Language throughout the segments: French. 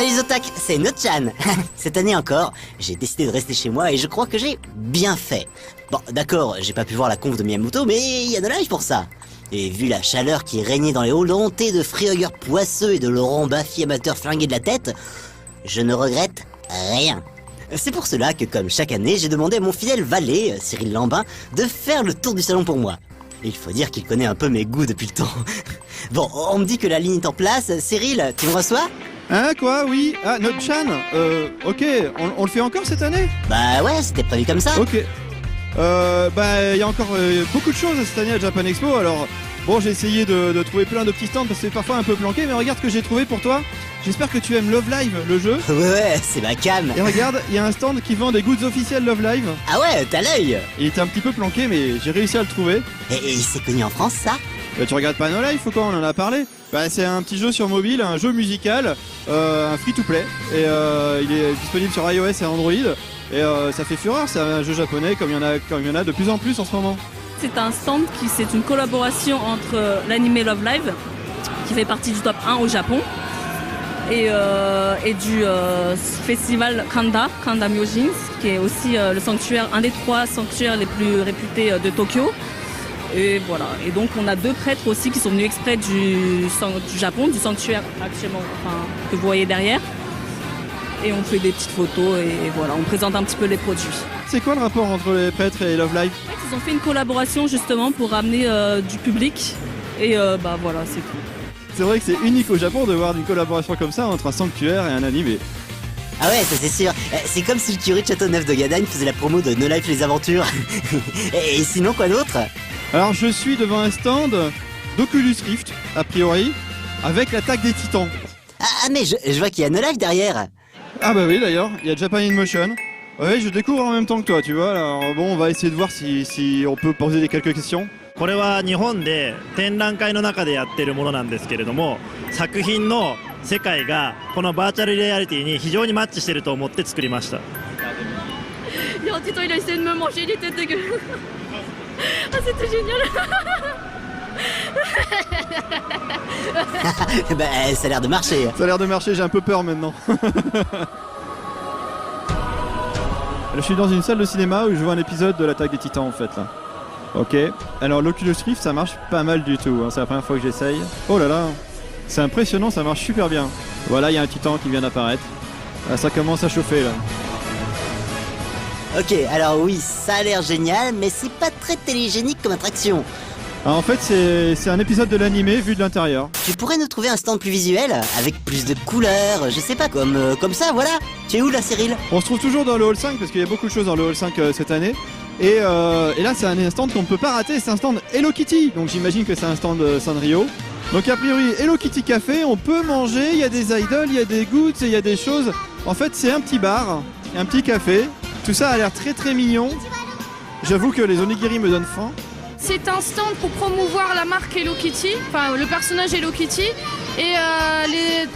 Salut Zotac, c'est Nochan. Cette année encore, j'ai décidé de rester chez moi et je crois que j'ai bien fait. Bon, d'accord, j'ai pas pu voir la conf de Miyamoto, mais il y a de live pour ça. Et vu la chaleur qui régnait dans les halls hantés de Freehugger poisseux et de Laurent Baffy amateur flingué de la tête, je ne regrette rien. C'est pour cela que, comme chaque année, j'ai demandé à mon fidèle valet, Cyril Lambin, de faire le tour du salon pour moi. Et il faut dire qu'il connaît un peu mes goûts depuis le temps. Bon, on me dit que la ligne est en place. Cyril, tu me reçois ? Hein, quoi, oui? Ah, Nochan, ok, on le fait encore cette année? Bah ouais, c'était prévu comme ça. Ok. Bah, il y a encore beaucoup de choses cette année à Japan Expo, alors... Bon, j'ai essayé de trouver plein de petits stands parce que c'est parfois un peu planqué, mais regarde ce que j'ai trouvé pour toi. J'espère que tu aimes Love Live, le jeu. Ouais, c'est ma cam. Et regarde, il y a un stand qui vend des goods officiels Love Live. Ah ouais, t'as l'œil. Il était un petit peu planqué, mais j'ai réussi à le trouver. Et c'est connu en France, ça? Bah, tu regardes pas No Life ou quoi? On en a parlé. Bah, c'est un petit jeu sur mobile, un jeu musical, un free-to-play. Et il est disponible sur iOS et Android. Et ça fait fureur, c'est un jeu japonais comme il y en a de plus en plus en ce moment. C'est un stand c'est une collaboration entre l'anime Love Live, qui fait partie du top 1 au Japon, et du festival Kanda Myojin, qui est aussi le sanctuaire, un des 3 sanctuaires les plus réputés de Tokyo. Et voilà. Et donc on a 2 prêtres aussi qui sont venus exprès du Japon, du sanctuaire actuellement, que vous voyez derrière. Et on fait des petites photos et voilà, on présente un petit peu les produits. C'est quoi le rapport entre les prêtres et Love Live? En fait, ils ont fait une collaboration justement pour ramener du public et bah voilà, c'est tout. C'est vrai que c'est unique au Japon de voir une collaboration comme ça entre un sanctuaire et un animé. Ah ouais, ça c'est sûr. C'est comme si le curé de Châteauneuf de Gadagne faisait la promo de No Life les aventures. Et sinon, quoi d'autre? Alors je suis devant un stand d'Oculus Rift, a priori, avec l'attaque des titans. Ah mais je vois qu'il y a No Life derrière. Ah bah oui d'ailleurs, il y a Japan in Motion. Ouais, je découvre en même temps que toi, tu vois. Alors bon, on va essayer de voir si on peut poser quelques questions. これは日本で展覧会の中でやってるものなんですけれども、作品の世界がこのバーチャルリアリティに非常にマッチしてると思って作りました。Et en titre, il a essayé de me manger, il était dégueu. Ah, c'était génial. Bah ça a l'air de marcher. Ça a l'air de marcher, j'ai un peu peur maintenant. Je suis dans une salle de cinéma où je vois un épisode de l'attaque des titans en fait là. Ok, alors l'Oculus Rift ça marche pas mal du tout, hein. C'est la première fois que j'essaye. Oh là là, c'est impressionnant, ça marche super bien. Voilà, il y a un titan qui vient d'apparaître. Ah, ça commence à chauffer là. Ok, alors oui, ça a l'air génial, mais c'est pas très télégénique comme attraction. Alors, en fait c'est un épisode de l'animé vu de l'intérieur. Tu pourrais nous trouver un stand plus visuel, avec plus de couleurs, je sais pas, comme ça, voilà. Tu es où là, Cyril? On se trouve toujours dans le hall 5 parce qu'il y a beaucoup de choses dans le hall 5 cette année. Et là c'est un stand qu'on ne peut pas rater, c'est un stand Hello Kitty. Donc j'imagine que c'est un stand Sanrio. Donc a priori Hello Kitty Café, on peut manger, il y a des idoles, il y a des goods, il y a des choses. En fait c'est un petit bar, un petit café. Tout ça a l'air très très mignon. J'avoue que les onigiri me donnent faim. C'est un stand pour promouvoir la marque Hello Kitty, enfin le personnage Hello Kitty, et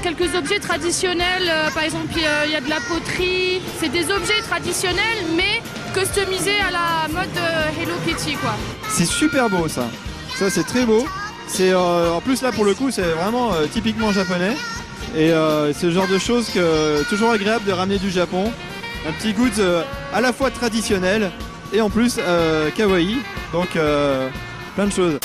quelques objets traditionnels, par exemple il y a de la poterie, c'est des objets traditionnels mais customisés à la mode Hello Kitty quoi. C'est super beau ça, ça c'est très beau, c'est en plus là pour le coup c'est vraiment typiquement japonais, et c'est le genre de choses que toujours agréable de ramener du Japon, un petit goût à la fois traditionnel et en plus kawaii. Donc plein de choses.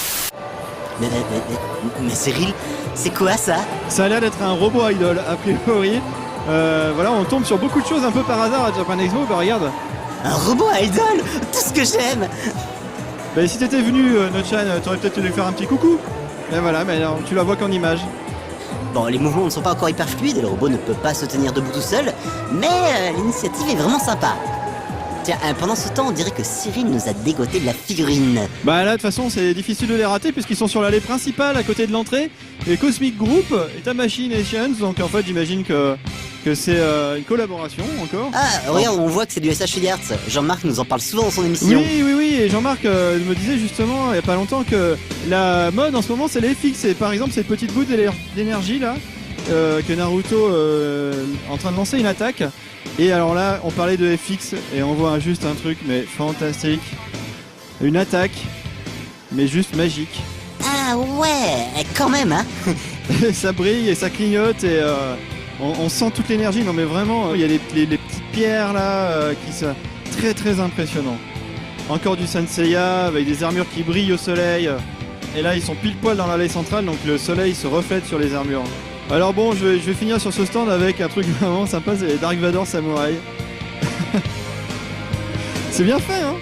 Mais Cyril, c'est quoi ça? Ça a l'air d'être un robot idol a priori. Voilà, on tombe sur beaucoup de choses un peu par hasard à Japan Expo. Bah regarde. Un robot idol, tout ce que j'aime. Bah si t'étais venu Nochan, t'aurais peut-être dû lui faire un petit coucou. Mais voilà, mais alors, tu la vois qu'en image. Bon, les mouvements ne sont pas encore hyper fluides et le robot ne peut pas se tenir debout tout seul, mais l'initiative est vraiment sympa. Tiens, pendant ce temps, on dirait que Cyril nous a dégoté de la figurine. Bah là, de toute façon, c'est difficile de les rater puisqu'ils sont sur l'allée principale à côté de l'entrée. Et Cosmic Group et Tamashii-Nations, donc en fait, j'imagine que c'est une collaboration encore. Ah, regarde, on voit que c'est du SH Arts. Jean-Marc nous en parle souvent dans son émission. Oui, et Jean-Marc me disait justement, il y a pas longtemps, que la mode en ce moment, c'est les FX. Et par exemple, cette petite goutte d'énergie là, que Naruto est en train de lancer une attaque. Et alors là, on parlait de FX et on voit juste un truc mais fantastique. Une attaque, mais juste magique. Ah ouais, quand même, hein. Ça brille et ça clignote et On sent toute l'énergie, non mais vraiment, il y a les petites pierres là qui sont très très impressionnants. Encore du Sanseiya avec des armures qui brillent au soleil. Et là ils sont pile poil dans l'allée centrale, donc le soleil se reflète sur les armures. Alors bon, je vais finir sur ce stand avec un truc vraiment sympa, c'est les Dark Vador Samouraï. C'est bien fait, hein.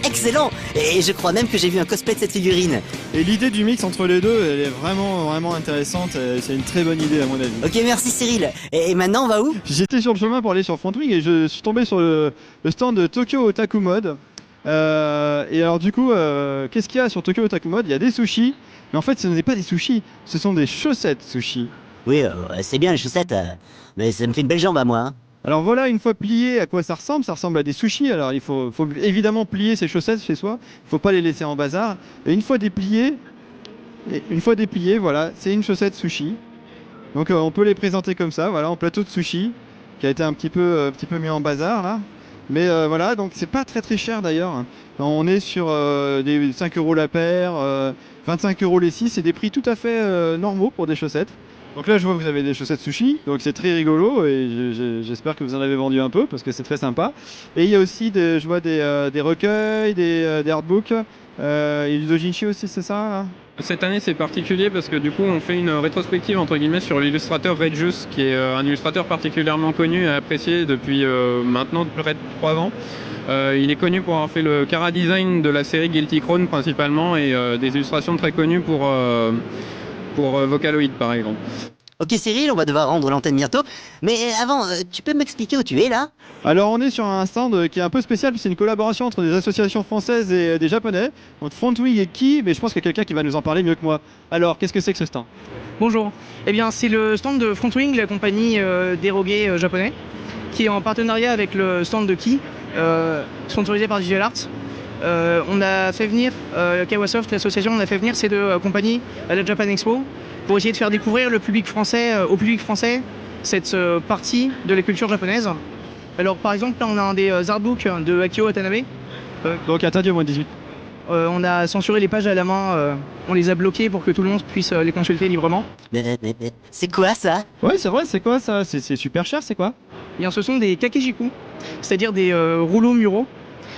Excellent. Et je crois même que j'ai vu un cosplay de cette figurine. Et l'idée du mix entre les deux, elle est vraiment intéressante. C'est une très bonne idée à mon avis. Ok, merci Cyril. Et maintenant, on va où? J'étais sur le chemin pour aller sur Frontwing et je suis tombé sur le stand de Tokyo Otaku Mode. Et alors du coup, qu'est-ce qu'il y a sur Tokyo Otaku Mode? Il y a des sushis, mais en fait ce n'est pas des sushis, ce sont des chaussettes sushis. Oui, c'est bien les chaussettes, mais ça me fait une belle jambe à moi. Hein. Alors voilà, une fois plié, à quoi ça ressemble à des sushis. Alors il faut évidemment plier ces chaussettes chez soi, il ne faut pas les laisser en bazar. Et une fois dépliées, voilà, c'est une chaussette sushi. Donc on peut les présenter comme ça, voilà, en plateau de sushi, qui a été un petit peu mis en bazar là. Mais voilà, donc c'est pas très cher d'ailleurs. On est sur des 5 € la paire, 25 € les 6, c'est des prix tout à fait normaux pour des chaussettes. Donc là je vois que vous avez des chaussettes sushi, donc c'est très rigolo et j'espère que vous en avez vendu un peu parce que c'est très sympa. Et il y a aussi je vois des recueils, des artbooks, et du dojinshi aussi, c'est ça là? Cette année c'est particulier parce que du coup on fait une rétrospective entre guillemets sur l'illustrateur Reggius qui est un illustrateur particulièrement connu et apprécié depuis maintenant près de 3 ans. Il est connu pour avoir fait le chara design de la série Guilty Crown principalement et des illustrations très connues pour Vocaloid par exemple. Ok Cyril, on va devoir rendre l'antenne bientôt. Mais avant, tu peux m'expliquer où tu es là? Alors on est sur un stand qui est un peu spécial, c'est une collaboration entre des associations françaises et des japonais, entre Frontwing et Ki, mais je pense qu'il y a quelqu'un qui va nous en parler mieux que moi. Alors qu'est-ce que c'est que ce stand? Bonjour, eh bien c'est le stand de Frontwing, la compagnie déroguée japonais, qui est en partenariat avec le stand de Ki, sponsorisé par Digital Arts. On a fait venir Kawasoft, l'association, on a fait venir ces deux compagnies à la Japan Expo pour essayer de faire découvrir au public français cette partie de la culture japonaise. Alors par exemple là on a un des artbooks de Akio Watanabe. Donc interdit au moins de 18. On a censuré les pages à la main, on les a bloquées pour que tout le monde puisse les consulter librement. Mais c'est quoi ça? Ouais c'est vrai, c'est quoi ça? C'est super cher, c'est quoi? Eh bien ce sont des kakejiku, c'est-à-dire des rouleaux muraux.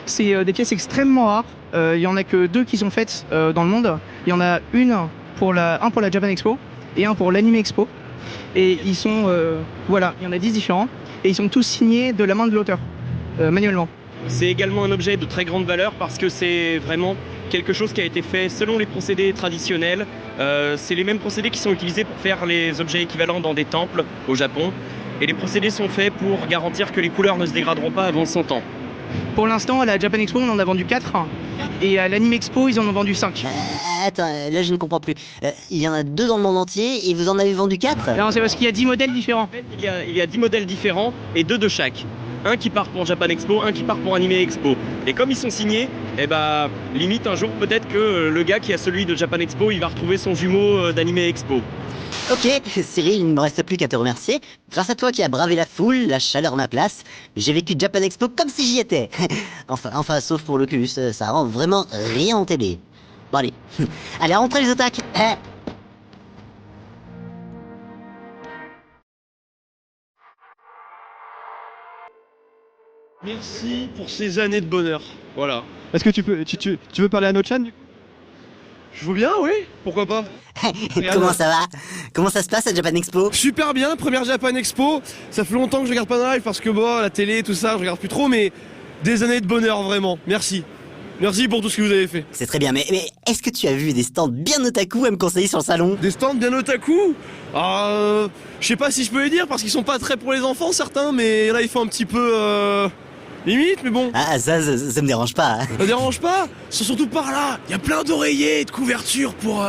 C'est des pièces extrêmement rares, il y en a que 2 qui sont faites dans le monde. Il y en a un pour la Japan Expo et un pour l'Anime Expo. Et ils sont, voilà, il y en a 10 différents. Et ils sont tous signés de la main de l'auteur, manuellement. C'est également un objet de très grande valeur parce que c'est vraiment quelque chose qui a été fait selon les procédés traditionnels. C'est les mêmes procédés qui sont utilisés pour faire les objets équivalents dans des temples au Japon. Et les procédés sont faits pour garantir que les couleurs ne se dégraderont pas avant 100 ans. Pour l'instant, à la Japan Expo, on en a vendu 4. Et à l'Anime Expo, ils en ont vendu 5. Attends, là je ne comprends plus. Il y en a 2 dans le monde entier et vous en avez vendu 4? Non, c'est parce qu'il y a 10 modèles différents. En fait, il y a 10 modèles différents et 2 de chaque. Un qui part pour Japan Expo, un qui part pour Anime Expo. Et comme ils sont signés, eh ben, limite un jour peut-être que le gars qui a celui de Japan Expo, il va retrouver son jumeau d'Anime Expo. Ok, Cyril, il ne me reste plus qu'à te remercier. Grâce à toi qui as bravé la foule, la chaleur à ma place, j'ai vécu Japan Expo comme si j'y étais. enfin, sauf pour l'Oculus, ça rend vraiment rien en télé. Bon allez, allez rentrez les otaques. Merci pour ces années de bonheur. Voilà. Est-ce que tu veux parler à notre chaîne? Je veux bien, oui, pourquoi pas. Comment ça va? Comment ça se passe à Japan Expo? Super bien, première Japan Expo. Ça fait longtemps que je regarde pas de live parce que bon, la télé, tout ça, je regarde plus trop, mais des années de bonheur, vraiment. Merci. Merci pour tout ce que vous avez fait. C'est très bien, mais est-ce que tu as vu des stands bien otaku à me conseiller sur le salon? Des stands bien otaku? Je sais pas si je peux les dire parce qu'ils sont pas très pour les enfants, certains, mais là, ils font un petit peu... limite, mais bon. Ah, ça me dérange pas. Ça dérange pas? Surtout par là, il y a plein d'oreillers et de couvertures pour...